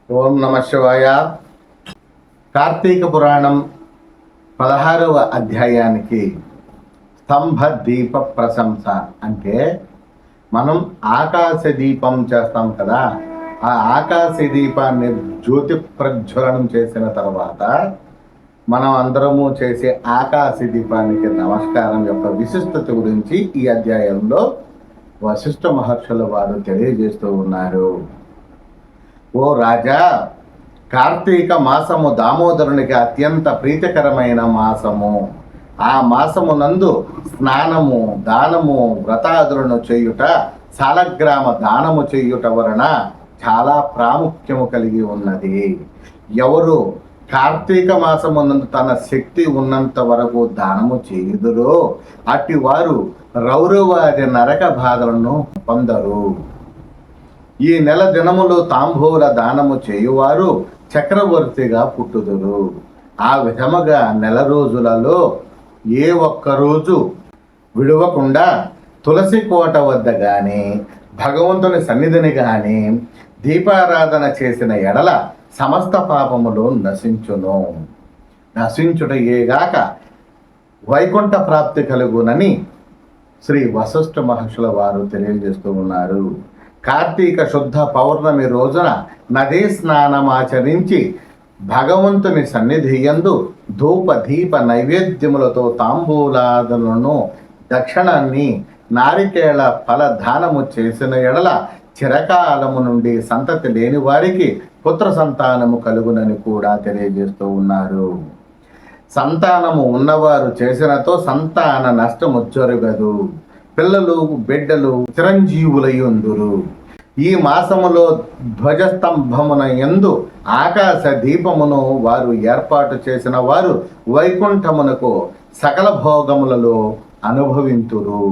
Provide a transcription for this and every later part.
ఓం నమ శివాయ. కార్తీక పురాణం 16వ అధ్యాయానికి స్తంభ దీప ప్రశంస అంటే మనం ఆకాశ దీపం చేస్తాం కదా. ఆ ఆకాశ దీపాన్ని జ్యోతి ప్రజ్వలనం చేసిన తర్వాత మనం అందరము చేసే ఆకాశ దీపానికి నమస్కారం యొక్క విశిష్టత గురించి ఈ అధ్యాయంలో వశిష్ఠ మహర్షుల వారు తెలియజేస్తూ ఉన్నారు. ఓ రాజా, కార్తీక మాసము దామోదరునికి అత్యంత ప్రీతికరమైన మాసము. ఆ మాసము నందు స్నానము, దానము, వ్రతాదులను చేయుట, సాలగ్రామ దానము చేయుట వలన చాలా ప్రాముఖ్యము కలిగి ఉన్నది. ఎవరు కార్తీక మాసమునందు తన శక్తి ఉన్నంత వరకు దానము చేయుదురో అట్టి వారు రౌరవాది నరక బాధలను పొందరు. ఈ నెల దినములు తాంబూల దానము చేయువారు చక్రవర్తిగా పుట్టుదురు. ఆ విధముగా నెల రోజులలో ఏ ఒక్కరోజు విడవకుండా తులసి కోట వద్ద గాని భగవంతుని సన్నిధిని గాని దీపారాధన చేసిన ఎడల సమస్త పాపములు నశించుటయేగాక వైకుంఠ ప్రాప్తి కలుగునని శ్రీ వశిష్ఠ మహర్షుల వారు తెలియజేస్తూ ఉన్నారు. కార్తీక శుద్ధ పౌర్ణమి రోజున నదీ స్నానమాచరించి భగవంతుని సన్నిధి యందు ధూప దీప నైవేద్యములతో తాంబూలాదులను దక్షిణాన్ని నారికేళ ఫలదానము చేసిన ఎడల చిరకాలము నుండి సంతతి లేని వారికి పుత్ర సంతానము కలుగునని కూడా తెలియజేస్తూ ఉన్నారు. సంతానము ఉన్నవారు చేసినతో సంతాన నష్టము జరగదు. పిల్లలు బిడ్డలు చిరంజీవులయ్యుందురు. ఈ మాసములో ధ్వజస్తంభమున యందు ఆకాశ దీపమును వారు ఏర్పాటు చేసిన వారు వైకుంఠమునకు సకల భోగములలో అనుభవింతురు.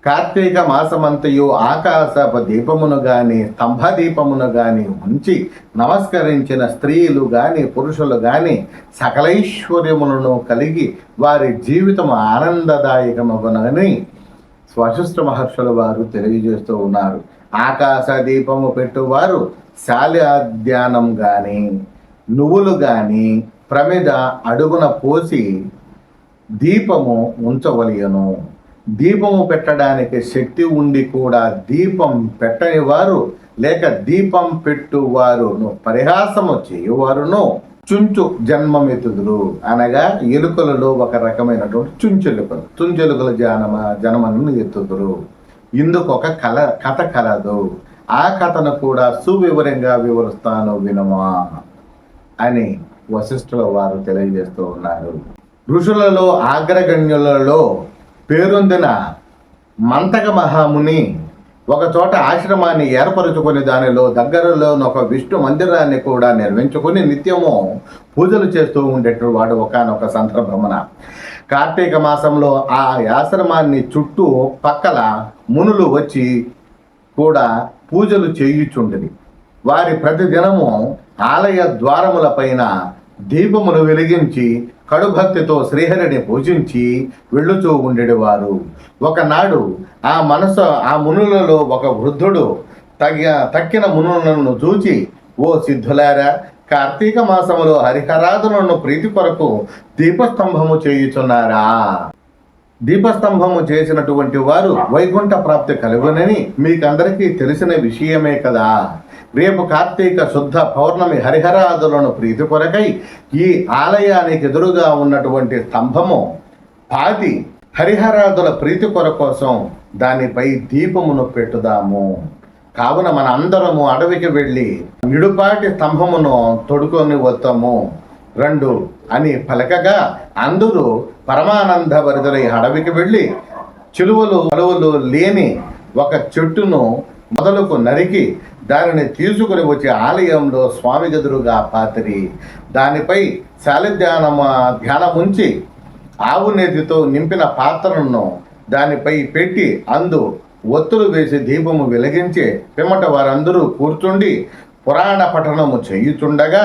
కార్తీక మాసమంతయు ఆకాశపు దీపమును గాని స్తంభ దీపమును గాని ఉంచి నమస్కరించిన స్త్రీలు గాని పురుషులు గాని సకలైశ్వర్యములను కలిగి వారి జీవితం ఆనందదాయకమగునని వశిష్ఠ మహర్షుల వారు తెలియజేస్తూ ఉన్నారు. ఆకాశ దీపము పెట్టువారు శాల్యాధ్యానం గాని నువ్వులు గాని ప్రమిద అడుగున పోసి దీపము ఉంచవలయను. దీపము పెట్టడానికి శక్తి ఉండి కూడా దీపం పెట్టని వారు లేక దీపం పెట్టువారును పరిహాసము చేయువారును చుంచు జన్మమెత్తుదురు. అనగా ఎలుకలలో ఒక రకమైనటువంటి చుంచెలుకల జనమను ఎత్తుదురు. ఇందుకు ఒక కథ కలదు. ఆ కథను కూడా సువివరంగా వివరిస్తాను వినమా అని వశిష్ఠుల వారు తెలియజేస్తూ ఉన్నారు. ఋషులలో అగ్రగణ్యులలో పేరొందిన మంతక మహాముని ఒక చోట ఆశ్రమాన్ని ఏర్పరచుకుని దానిలో దగ్గరలో ఒక విష్ణు మందిరాన్ని కూడా నిర్మించుకుని నిత్యము పూజలు చేస్తూ ఉండేటువంటి వాడు ఒకానొక సందర్భమున కార్తీక మాసంలో ఆ ఆశ్రమాన్ని చుట్టూ పక్కల మునులు వచ్చి కూడా పూజలు చేయుచుండేది. వారి ప్రతిదినము ఆలయ ద్వారముల పైన దీపములు వెలిగించి కడుభక్తితో శ్రీహరిని పూజించి వెళ్ళుచూ ఉండేవారు. ఒకనాడు ఆ మునులలో ఒక వృద్ధుడు తక్కిన మునులను చూచి, ఓ సిద్ధులారా, కార్తీక మాసములో హరిహరాదులను ప్రీతి కొరకు దీపస్తంభము చేయుచున్నారా? దీపస్తంభము చేసినటువంటి వారు వైకుంఠ ప్రాప్తి కలుగునని మీకందరికీ తెలిసిన విషయమే కదా. రేపు కార్తీక శుద్ధ పౌర్ణమి హరిహరాదులను ప్రీతి కొరకై ఈ ఆలయానికి ఎదురుగా ఉన్నటువంటి స్తంభము పాతి హరిహరాదుల ప్రీతి కోసం దానిపై దీపమును పెట్టుదాము. కావున మన అందరము అడవికి వెళ్ళి నిడుపాటి స్తంభమును తొడుకొని వస్తాము రండు అని పలకగా అందరూ పరమానంద భరితులై అడవికి వెళ్ళి చిలువలు లేని ఒక చెట్టును మొదలుకు నరికి దానిని తీసుకుని వచ్చి ఆలయంలో స్వామి గదురుగా పాతిరి. దానిపై ధ్యానముంచి ఆవు నేతితో నింపిన పాత్రను దానిపై పెట్టి అందు ఒత్తులు వేసి దీపము వెలిగించి పిమ్మట వారందరూ కూర్చుండి పురాణ పఠనము చేయుచుండగా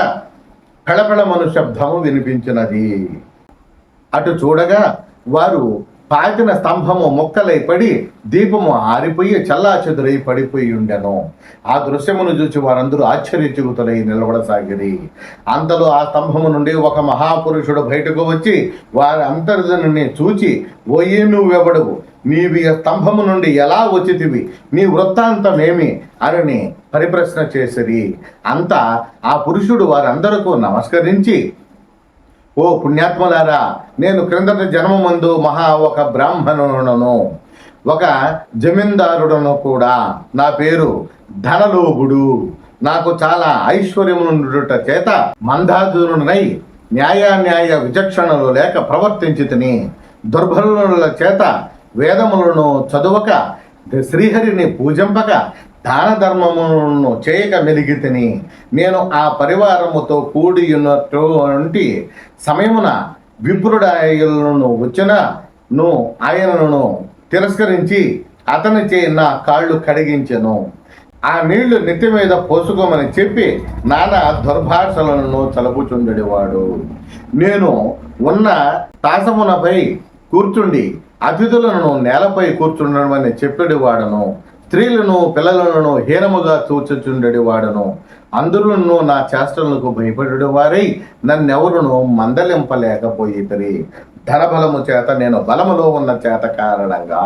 పెళపెళమను శబ్దము వినిపించినది. అటు చూడగా వారు పాతిన స్తంభము మొక్కలై పడి దీపము ఆరిపోయి చల్లాచెదురై పడిపోయి ఉండెను. ఆ దృశ్యమును చూసి వారందరూ ఆశ్చర్యచకితులై నిలబడసాగిరి. అంతలో ఆ స్తంభము నుండి ఒక మహాపురుషుడు బయటకు వచ్చి వారి అంతర్జనుని చూచి, ఓయే నువ్వెవడవు, నీవి స్తంభము నుండి ఎలా వచ్చితివి, నీ వృత్తాంతమేమి అని పరిప్రశ్న చేసిరి. అంతా ఆ పురుషుడు వారందరకు నమస్కరించి, ఓ పుణ్యాత్ములారా, నేను క్రిందటి జన్మమందు ఒక బ్రాహ్మణుడను, ఒక జమీందారుడను కూడా. నా పేరు ధనలోభుడు. నాకు చాలా ఐశ్వర్యమునుట చేత మందాదురునై న్యాయ విచక్షణలు లేక ప్రవర్తించితిని. దుర్బలుల చేత వేదములను చదువక శ్రీహరిని పూజింపక దాన ధర్మములను చేయక మెలిగితిని. నేను ఆ పరివారముతో కూడియున్నటువంటి సమయమున విప్రుడాయలను వచ్చినను ఆయనను తిరస్కరించి అతనిచే నా కాళ్ళు కడిగించెను. ఆ నీళ్లు నెత్తి మీద పోసుకోమని చెప్పి నానా దుర్భాషలను చలుపుచుండెడివాడు. నేను ఉన్న తాసమునపై కూర్చుండి అతిథులను నేలపై కూర్చుండమని చెప్పేవాడను. స్త్రీలను పిల్లలను హీనముగా చూచుచుండెడి వాడను. అందరూ నా చేష్టలకు భయపడు వారై నన్నెవరును మందలింపలేకపోయితరి. ధనబలము చేత నేను బలములో ఉన్న చేత కారణంగా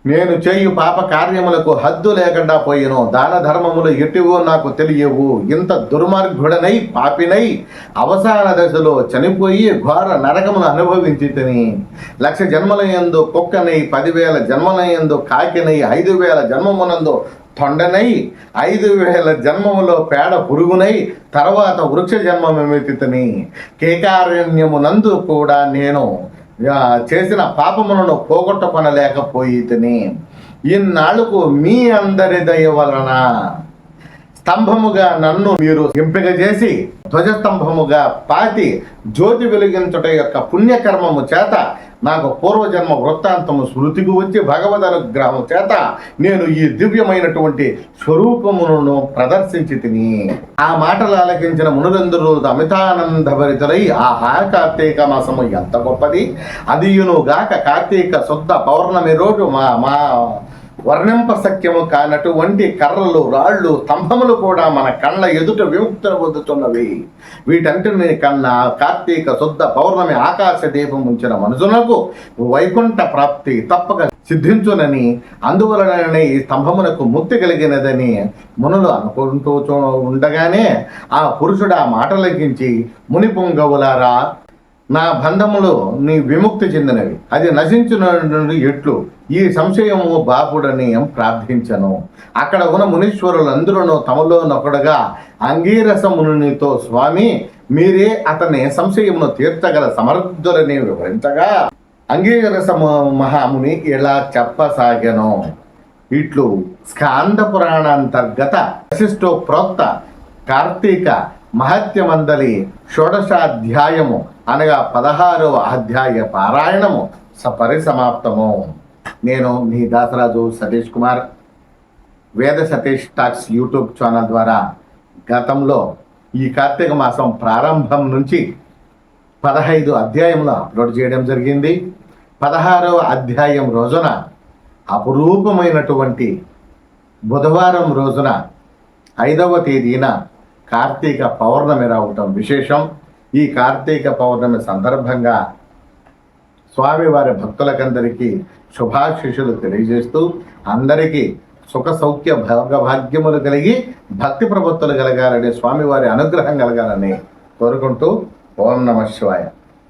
నేను చేయు పాప కార్యములకు హద్దు లేకుండా పోయిను. దాన ధర్మములు ఎటువో నాకు తెలియవు. ఇంత దుర్మార్గుడనై పాపినై అవసాన దశలో చనిపోయి ఘోర నరకమును అనుభవించి తిని, 1,00,000 జన్మల యందు కుక్కనై, 10,000 జన్మల యందు కాకినై, 5,000 జన్మమునందు తొండనై, 5,000 జన్మములో పేడ పురుగునై, తర్వాత వృక్ష జన్మమెత్తి తిని, కేకారణ్యమునందు కూడా నేను చేసిన పాపములను పోగొట్టుకొనలేకపోయితిని. ఇన్నాళ్లకు మీ అందరి దయ వలన స్తంభముగా నన్ను మీరు ఎంపిక చేసి ధ్వజస్తంభముగా పాతి జ్యోతి వెలిగించుట యొక్క పుణ్యకర్మము చేత నాకు పూర్వజన్మ వృత్తాంతము స్మృతికి వచ్చి భగవద్ అనుగ్రహము చేత నేను ఈ దివ్యమైనటువంటి స్వరూపమును ప్రదర్శించి తిని. ఆ మాటలు ఆలకించిన మునులందరూ అమితానంద భరితులై, ఆహా, కార్తీక మాసము ఎంత గొప్పది, అదియునుగాక కార్తీక శుద్ధ పౌర్ణమి రోజు మా వర్ణింప సఖ్యము కానటువంటి కర్రలు, రాళ్ళు, స్తంభములు కూడా మన కళ్ళ ఎదుట విముక్తులు పొందుతున్నవి. వీటంటిని కన్నా కార్తీక శుద్ధ పౌర్ణమి ఆకాశ దీపం ఉంచిన మనుషులకు వైకుంఠ ప్రాప్తి తప్పక సిద్ధించునని, అందువలననే ఈ స్తంభమునకు ముక్తి కలిగినదని మునులు అనుకుంటూ ఉండగానే ఆ పురుషుడు ఆ మాటలకించి, ముని పుంగవులారా, నా బంధములు నీ విముక్తి చెందినవి, అది నశించిన ఎట్లు ఈ సంశయము బాపుడని ప్రార్థించను. అక్కడ ఉన్న మునీశ్వరులందరూ తమలో నొకడుగా అంగీరస మునితో, స్వామి, మీరే అతని సంశయమును తీర్చగల సమర్థులని వివరించగా అంగీరస మహాముని ఇలా చెప్పసాగెను. ఇట్లు స్కాంద పురాణాంతర్గత వశిష్ఠోక్త కార్తీక మహత్యమందలి షోడశాధ్యాయము అనగా 16వ అధ్యాయ పారాయణము పరిసమాప్తము. నేను మీ దాసరాజు సతీష్ కుమార్, వేద సతీష్ టాక్స్ యూట్యూబ్ ఛానల్ ద్వారా గతంలో ఈ కార్తీక మాసం ప్రారంభం నుంచి 15 అధ్యాయములు అప్లోడ్ చేయడం జరిగింది. 16వ అధ్యాయం రోజున అపురూపమైనటువంటి బుధవారం రోజున 5వ తేదీన కార్తీక పౌర్ణమి రావటం విశేషం. ఈ కార్తీక పౌర్ణమి సందర్భంగా స్వామివారి భక్తులకందరికీ శుభాశిషులు తెలియజేస్తూ అందరికీ సుఖ సౌఖ్య భాగ్యములు కలిగి భక్తి ప్రవృత్తులు కలగాలని, స్వామివారి అనుగ్రహం కలగాలని కోరుకుంటూ ఓం నమః శివాయ.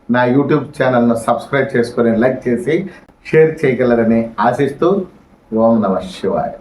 నా యూట్యూబ్ ఛానల్ను సబ్స్క్రైబ్ చేసుకొని లైక్ చేసి షేర్ చేయగలరని ఆశిస్తూ ఓం నమః శివాయ.